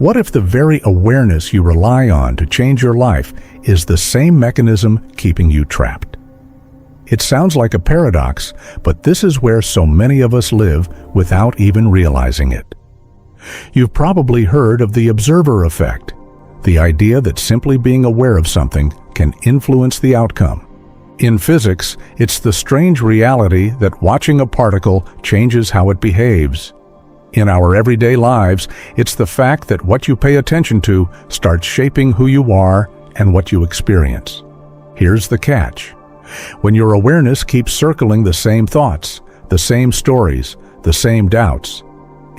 What if the very awareness you rely on to change your life is the same mechanism keeping you trapped? It sounds like a paradox, but this is where so many of us live without even realizing it. You've probably heard of the observer effect, the idea that simply being aware of something can influence the outcome. In physics, it's the strange reality that watching a particle changes how it behaves. In our everyday lives, it's the fact that what you pay attention to starts shaping who you are and what you experience. Here's the catch. When your awareness keeps circling the same thoughts, the same stories, the same doubts,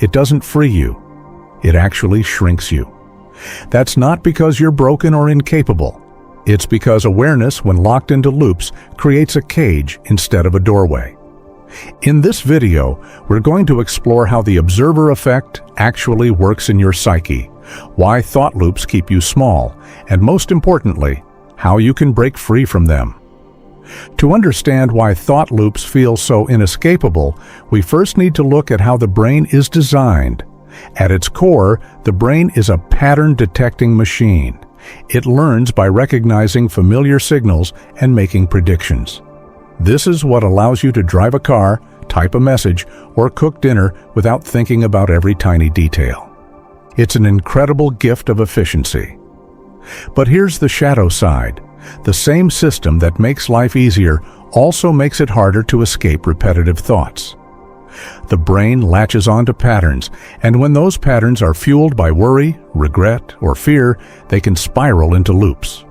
it doesn't free you. It actually shrinks you. That's not because you're broken or incapable. It's because awareness, when locked into loops, creates a cage instead of a doorway. In this video, we're going to explore how the observer effect actually works in your psyche, why thought loops keep you small, and most importantly, how you can break free from them. To understand why thought loops feel so inescapable, we first need to look at how the brain is designed. At its core, the brain is a pattern-detecting machine. It learns by recognizing familiar signals and making predictions. This is what allows you to drive a car, type a message, or cook dinner without thinking about every tiny detail. It's an incredible gift of efficiency. But here's the shadow side. The same system that makes life easier also makes it harder to escape repetitive thoughts. The brain latches onto patterns, and when those patterns are fueled by worry, regret, or fear, they can spiral into loops.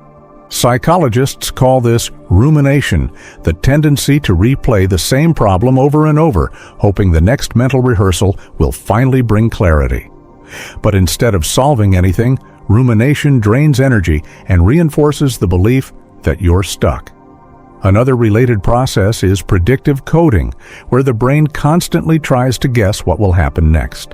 Psychologists call this rumination, the tendency to replay the same problem over and over, hoping the next mental rehearsal will finally bring clarity. But instead of solving anything, rumination drains energy and reinforces the belief that you're stuck. Another related process is predictive coding, where the brain constantly tries to guess what will happen next.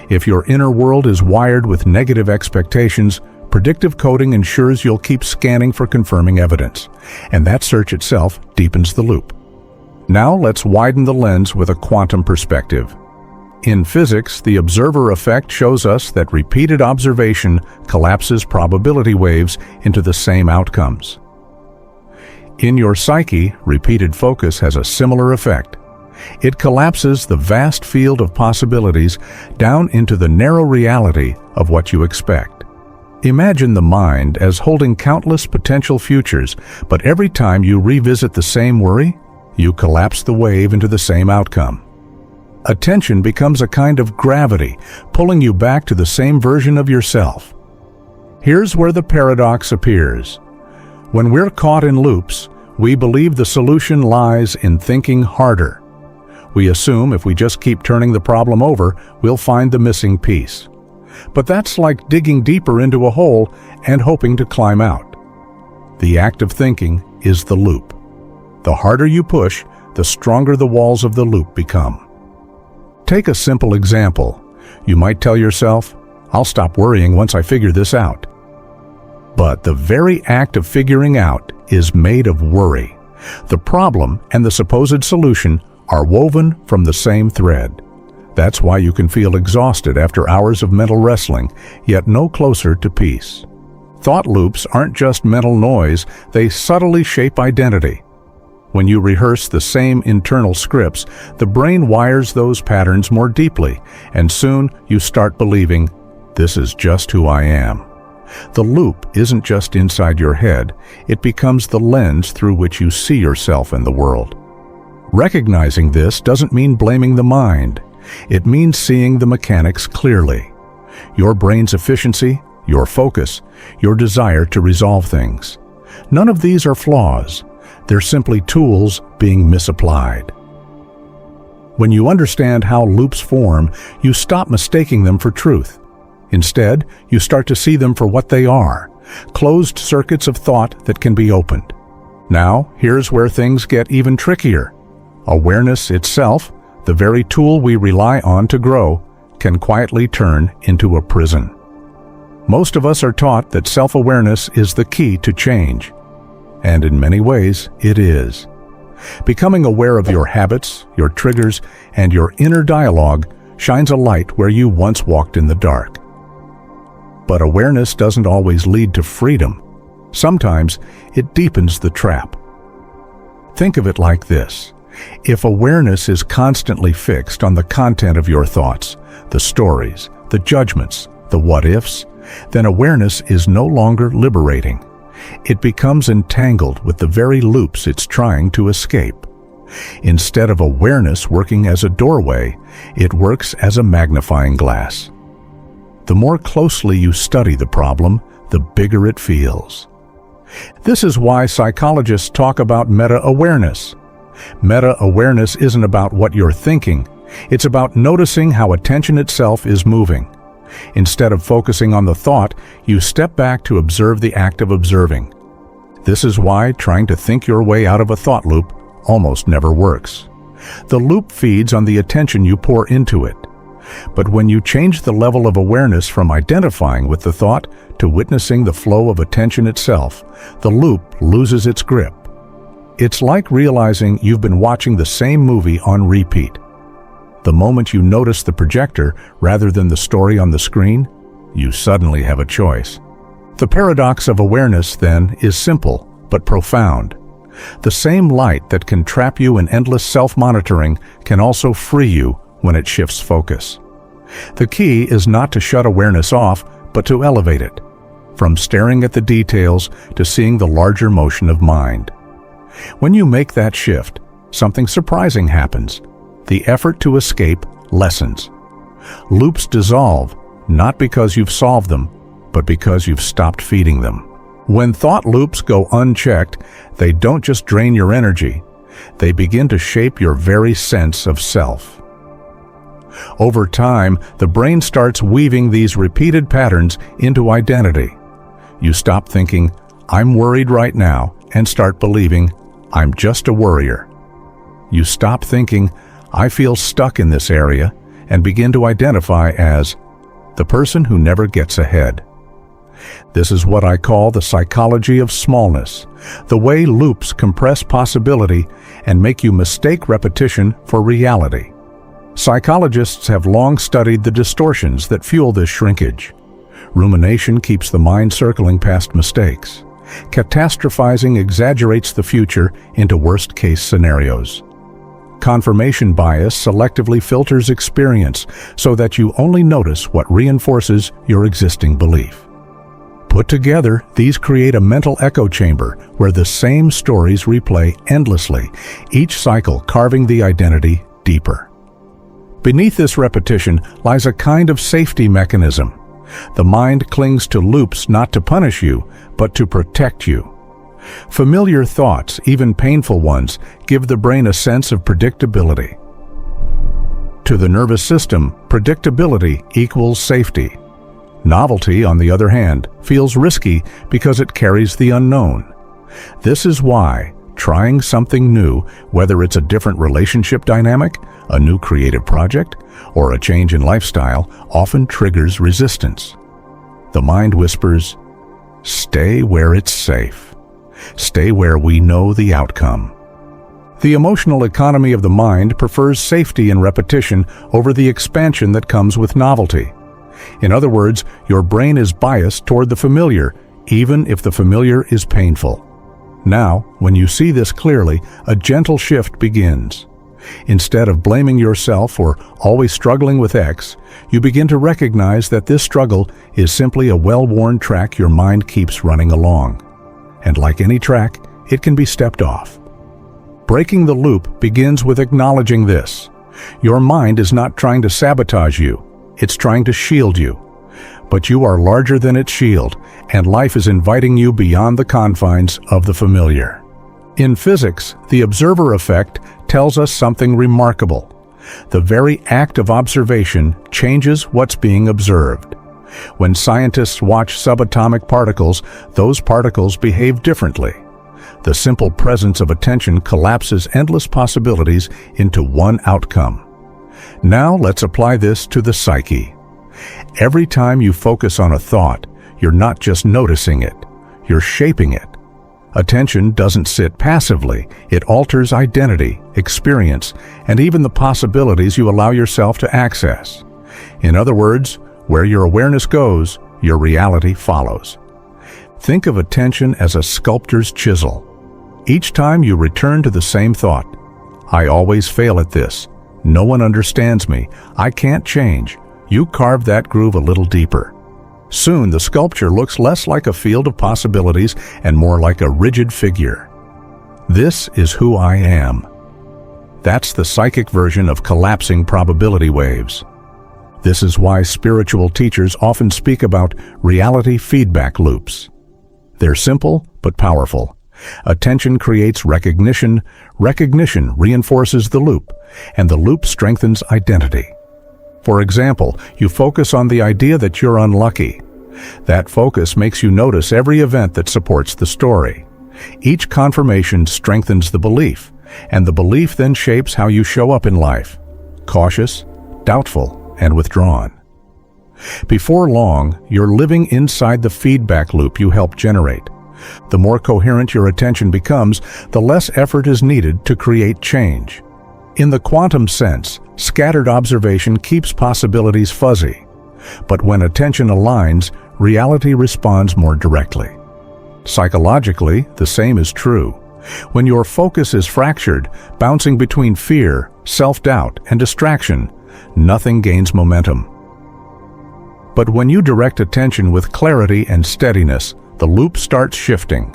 If your inner world is wired with negative expectations, predictive coding ensures you'll keep scanning for confirming evidence, and that search itself deepens the loop. Now let's widen the lens with a quantum perspective. In physics, the observer effect shows us that repeated observation collapses probability waves into the same outcomes. In your psyche, repeated focus has a similar effect. It collapses the vast field of possibilities down into the narrow reality of what you expect. Imagine the mind as holding countless potential futures, but every time you revisit the same worry, you collapse the wave into the same outcome. Attention becomes a kind of gravity, pulling you back to the same version of yourself. Here's where the paradox appears. When we're caught in loops, we believe the solution lies in thinking harder. We assume if we just keep turning the problem over, we'll find the missing piece. But that's like digging deeper into a hole and hoping to climb out. The act of thinking is the loop. The harder you push, the stronger the walls of the loop become. Take a simple example. You might tell yourself, "I'll stop worrying once I figure this out." But the very act of figuring out is made of worry. The problem and the supposed solution are woven from the same thread. That's why you can feel exhausted after hours of mental wrestling, yet no closer to peace. Thought loops aren't just mental noise, they subtly shape identity. When you rehearse the same internal scripts, the brain wires those patterns more deeply, and soon you start believing, "This is just who I am." The loop isn't just inside your head, it becomes the lens through which you see yourself and the world. Recognizing this doesn't mean blaming the mind. It means seeing the mechanics clearly. Your brain's efficiency, your focus, your desire to resolve things. None of these are flaws. They're simply tools being misapplied. When you understand how loops form, you stop mistaking them for truth. Instead, you start to see them for what they are, closed circuits of thought that can be opened. Now, here's where things get even trickier. Awareness itself, the very tool we rely on to grow, can quietly turn into a prison. Most of us are taught that self-awareness is the key to change. And in many ways, it is. Becoming aware of your habits, your triggers, and your inner dialogue shines a light where you once walked in the dark. But awareness doesn't always lead to freedom. Sometimes it deepens the trap. Think of it like this. If awareness is constantly fixed on the content of your thoughts, the stories, the judgments, the what-ifs, then awareness is no longer liberating. It becomes entangled with the very loops it's trying to escape. Instead of awareness working as a doorway, it works as a magnifying glass. The more closely you study the problem, the bigger it feels. This is why psychologists talk about meta-awareness. Meta-awareness isn't about what you're thinking. It's about noticing how attention itself is moving. Instead of focusing on the thought, you step back to observe the act of observing. This is why trying to think your way out of a thought loop almost never works. The loop feeds on the attention you pour into it. But when you change the level of awareness from identifying with the thought to witnessing the flow of attention itself, the loop loses its grip. It's like realizing you've been watching the same movie on repeat. The moment you notice the projector rather than the story on the screen, you suddenly have a choice. The paradox of awareness, then, is simple but profound. The same light that can trap you in endless self-monitoring can also free you when it shifts focus. The key is not to shut awareness off, but to elevate it, from staring at the details to seeing the larger motion of mind. When you make that shift, something surprising happens. The effort to escape lessens. Loops dissolve, not because you've solved them, but because you've stopped feeding them. When thought loops go unchecked, they don't just drain your energy, they begin to shape your very sense of self. Over time, the brain starts weaving these repeated patterns into identity. You stop thinking, "I'm worried right now," and start believing, "I'm just a worrier." You stop thinking, "I feel stuck in this area," and begin to identify as the person who never gets ahead. This is what I call the psychology of smallness, the way loops compress possibility and make you mistake repetition for reality. Psychologists have long studied the distortions that fuel this shrinkage. Rumination keeps the mind circling past mistakes. Catastrophizing exaggerates the future into worst-case scenarios. Confirmation bias selectively filters experience so that you only notice what reinforces your existing belief. Put together, these create a mental echo chamber where the same stories replay endlessly, each cycle carving the identity deeper. Beneath this repetition lies a kind of safety mechanism. The mind clings to loops not to punish you, but to protect you. Familiar thoughts, even painful ones, give the brain a sense of predictability. To the nervous system, predictability equals safety. Novelty, on the other hand, feels risky because it carries the unknown. This is why trying something new, whether it's a different relationship dynamic, a new creative project, or a change in lifestyle, often triggers resistance. The mind whispers, "Stay where it's safe. Stay where we know the outcome." The emotional economy of the mind prefers safety and repetition over the expansion that comes with novelty. In other words, your brain is biased toward the familiar, even if the familiar is painful. Now, when you see this clearly, a gentle shift begins. Instead of blaming yourself or always struggling with X, you begin to recognize that this struggle is simply a well-worn track your mind keeps running along. And like any track, it can be stepped off. Breaking the loop begins with acknowledging this. Your mind is not trying to sabotage you. It's trying to shield you. But you are larger than its shield, and life is inviting you beyond the confines of the familiar. In physics, the observer effect tells us something remarkable. The very act of observation changes what's being observed. When scientists watch subatomic particles, those particles behave differently. The simple presence of attention collapses endless possibilities into one outcome. Now let's apply this to the psyche. Every time you focus on a thought, you're not just noticing it, you're shaping it. Attention doesn't sit passively. It alters identity, experience, and even the possibilities you allow yourself to access. In other words, where your awareness goes, your reality follows. Think of attention as a sculptor's chisel. Each time you return to the same thought, I always fail at this, no one understands me, I can't change, you carve that groove a little deeper. Soon the sculpture looks less like a field of possibilities and more like a rigid figure. This is who I am. That's the psychic version of collapsing probability waves. This is why spiritual teachers often speak about reality feedback loops. They're simple but powerful. Attention creates recognition, recognition reinforces the loop, and the loop strengthens identity. For example, you focus on the idea that you're unlucky. That focus makes you notice every event that supports the story. Each confirmation strengthens the belief, and the belief then shapes how you show up in life: cautious, doubtful, and withdrawn. Before long, you're living inside the feedback loop you help generate. The more coherent your attention becomes, the less effort is needed to create change. In the quantum sense, scattered observation keeps possibilities fuzzy. But when attention aligns, reality responds more directly. Psychologically, the same is true. When your focus is fractured, bouncing between fear, self-doubt, and distraction, nothing gains momentum. But when you direct attention with clarity and steadiness, the loop starts shifting.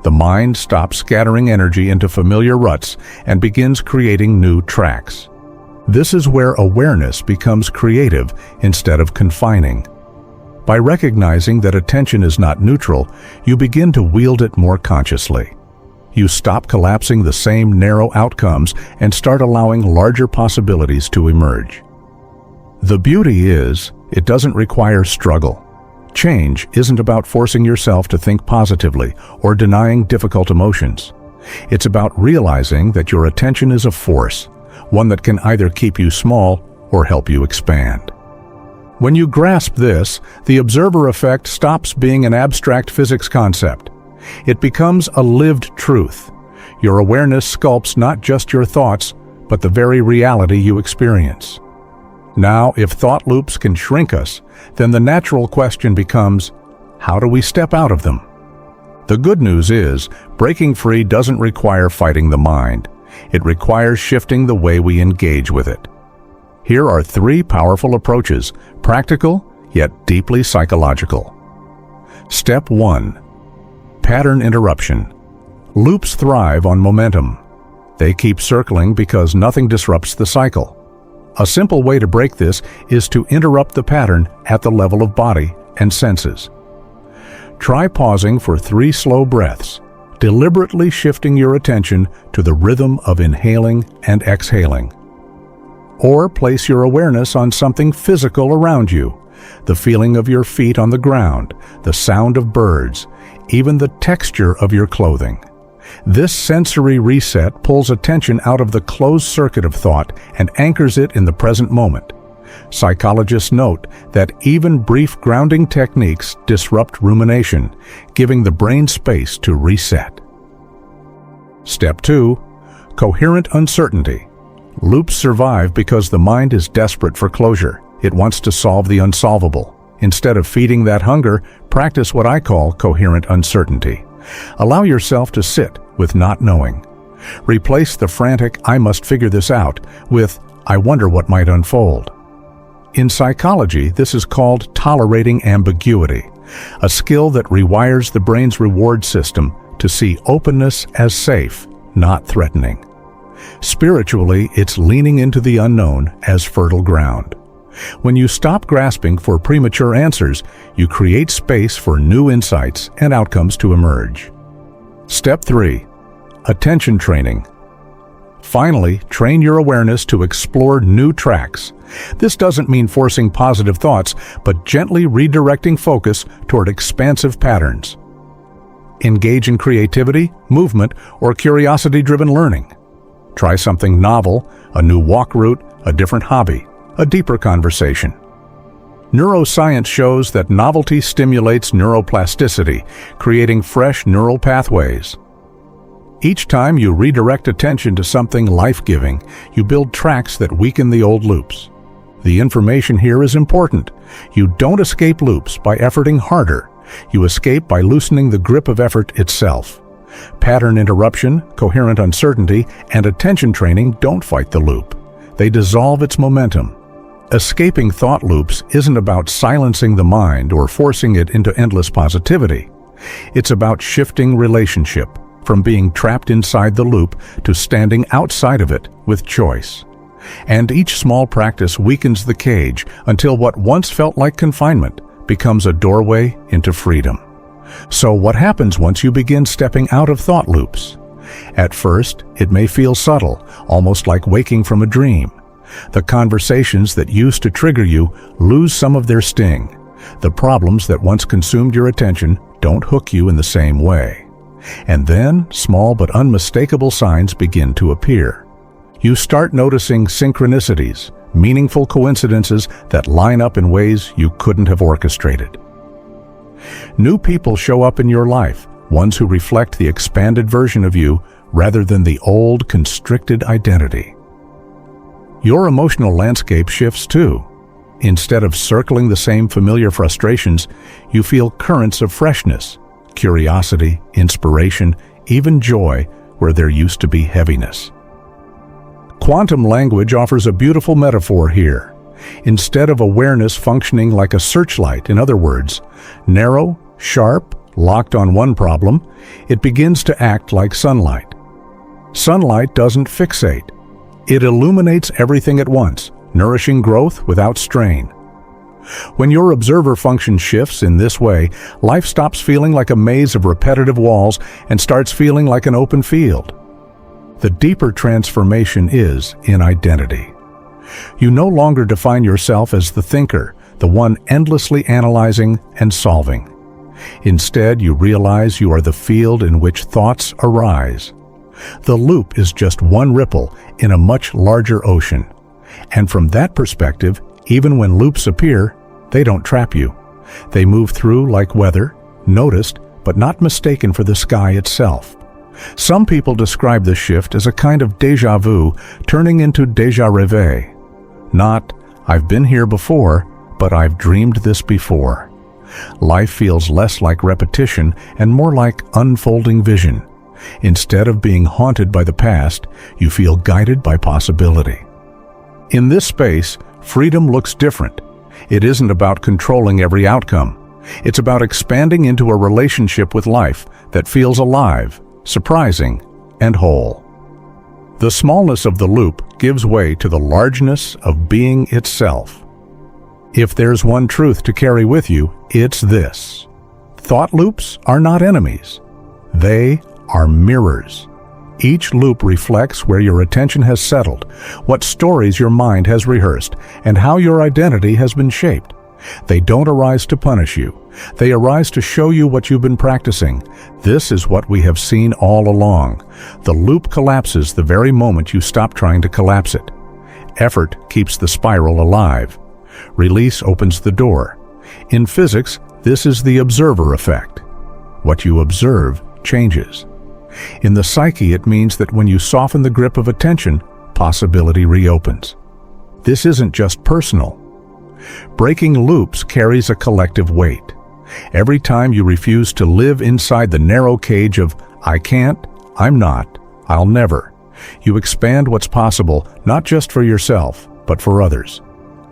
The mind stops scattering energy into familiar ruts and begins creating new tracks. This is where awareness becomes creative instead of confining. By recognizing that attention is not neutral, you begin to wield it more consciously. You stop collapsing the same narrow outcomes and start allowing larger possibilities to emerge. The beauty is, it doesn't require struggle. Change isn't about forcing yourself to think positively or denying difficult emotions. It's about realizing that your attention is a force, one that can either keep you small or help you expand. When you grasp this, the observer effect stops being an abstract physics concept. It becomes a lived truth. Your awareness sculpts not just your thoughts, but the very reality you experience. Now, if thought loops can shrink us, then the natural question becomes, how do we step out of them? The good news is, breaking free doesn't require fighting the mind. It requires shifting the way we engage with it. Here are 3 powerful approaches, practical yet deeply psychological. Step 1. Pattern interruption. Loops thrive on momentum. They keep circling because nothing disrupts the cycle. A simple way to break this is to interrupt the pattern at the level of body and senses. Try pausing for 3 slow breaths, deliberately shifting your attention to the rhythm of inhaling and exhaling. Or place your awareness on something physical around you, the feeling of your feet on the ground, the sound of birds, even the texture of your clothing. This sensory reset pulls attention out of the closed circuit of thought and anchors it in the present moment. Psychologists note that even brief grounding techniques disrupt rumination, giving the brain space to reset. Step 2. Coherent uncertainty. Loops survive because the mind is desperate for closure. It wants to solve the unsolvable. Instead of feeding that hunger, practice what I call coherent uncertainty. Allow yourself to sit with not knowing. Replace the frantic, I must figure this out, with, I wonder what might unfold. In psychology, this is called tolerating ambiguity, a skill that rewires the brain's reward system to see openness as safe, not threatening. Spiritually, it's leaning into the unknown as fertile ground. When you stop grasping for premature answers, you create space for new insights and outcomes to emerge. Step 3. Attention training. Finally, train your awareness to explore new tracks. This doesn't mean forcing positive thoughts, but gently redirecting focus toward expansive patterns. Engage in creativity, movement, or curiosity-driven learning. Try something novel, a new walk route, a different hobby, a deeper conversation. Neuroscience shows that novelty stimulates neuroplasticity, creating fresh neural pathways. Each time you redirect attention to something life-giving, you build tracks that weaken the old loops. The information here is important. You don't escape loops by efforting harder. You escape by loosening the grip of effort itself. Pattern interruption, coherent uncertainty, and attention training don't fight the loop. They dissolve its momentum. Escaping thought loops isn't about silencing the mind or forcing it into endless positivity. It's about shifting relationship from being trapped inside the loop to standing outside of it with choice. And each small practice weakens the cage until what once felt like confinement becomes a doorway into freedom. So what happens once you begin stepping out of thought loops? At first, it may feel subtle, almost like waking from a dream. The conversations that used to trigger you lose some of their sting. The problems that once consumed your attention don't hook you in the same way. And then, small but unmistakable signs begin to appear. You start noticing synchronicities, meaningful coincidences that line up in ways you couldn't have orchestrated. New people show up in your life, ones who reflect the expanded version of you rather than the old, constricted identity. Your emotional landscape shifts too. Instead of circling the same familiar frustrations, you feel currents of freshness, curiosity, inspiration, even joy where there used to be heaviness. Quantum language offers a beautiful metaphor here. Instead of awareness functioning like a searchlight, in other words, narrow, sharp, locked on one problem, it begins to act like sunlight. Sunlight doesn't fixate. It illuminates everything at once, nourishing growth without strain. When your observer function shifts in this way, life stops feeling like a maze of repetitive walls and starts feeling like an open field. The deeper transformation is in identity. You no longer define yourself as the thinker, the one endlessly analyzing and solving. Instead, you realize you are the field in which thoughts arise. The loop is just one ripple in a much larger ocean. And from that perspective, even when loops appear, they don't trap you. They move through like weather, noticed but not mistaken for the sky itself. Some people describe this shift as a kind of déjà vu turning into déjà rêvé. Not, I've been here before, but I've dreamed this before. Life feels less like repetition and more like unfolding vision. Instead of being haunted by the past, you feel guided by possibility. In this space, freedom looks different. It isn't about controlling every outcome. It's about expanding into a relationship with life that feels alive, surprising, and whole. The smallness of the loop gives way to the largeness of being itself. If there's one truth to carry with you, it's this: thought loops are not enemies. They are mirrors. Each loop reflects where your attention has settled, what stories your mind has rehearsed, and how your identity has been shaped. They don't arise to punish you. They arise to show you what you've been practicing. This is what we have seen all along. The loop collapses the very moment you stop trying to collapse it. Effort keeps the spiral alive. Release opens the door. In physics, this is the observer effect. What you observe changes. In the psyche, it means that when you soften the grip of attention, possibility reopens. This isn't just personal. Breaking loops carries a collective weight. Every time you refuse to live inside the narrow cage of I can't, I'm not, I'll never, you expand what's possible, not just for yourself, but for others.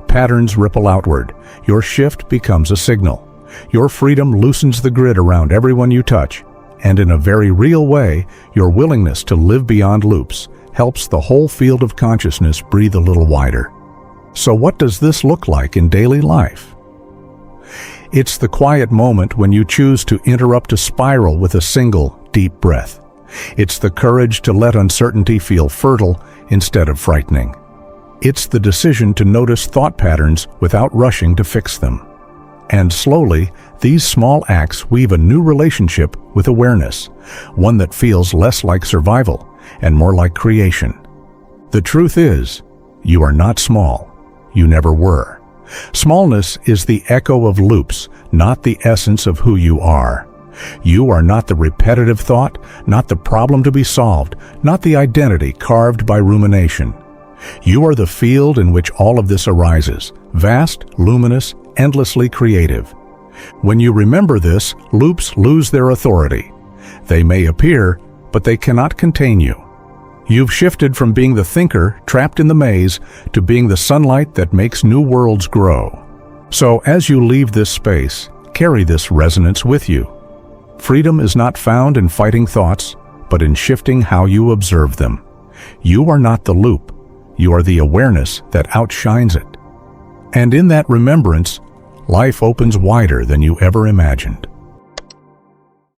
Patterns ripple outward. Your shift becomes a signal. Your freedom loosens the grid around everyone you touch. And in a very real way, your willingness to live beyond loops helps the whole field of consciousness breathe a little wider. So what does this look like in daily life? It's the quiet moment when you choose to interrupt a spiral with a single, deep breath. It's the courage to let uncertainty feel fertile instead of frightening. It's the decision to notice thought patterns without rushing to fix them. And slowly, these small acts weave a new relationship with awareness, one that feels less like survival and more like creation. The truth is, you are not small. You never were. Smallness is the echo of loops, not the essence of who you are. You are not the repetitive thought, not the problem to be solved, not the identity carved by rumination. You are the field in which all of this arises, vast, luminous, endlessly creative. When you remember this, loops lose their authority. They may appear, but they cannot contain you. You've shifted from being the thinker trapped in the maze to being the sunlight that makes new worlds grow. So as you leave this space, carry this resonance with you. Freedom is not found in fighting thoughts, but in shifting how you observe them. You are not the loop. You are the awareness that outshines it. And in that remembrance, life opens wider than you ever imagined.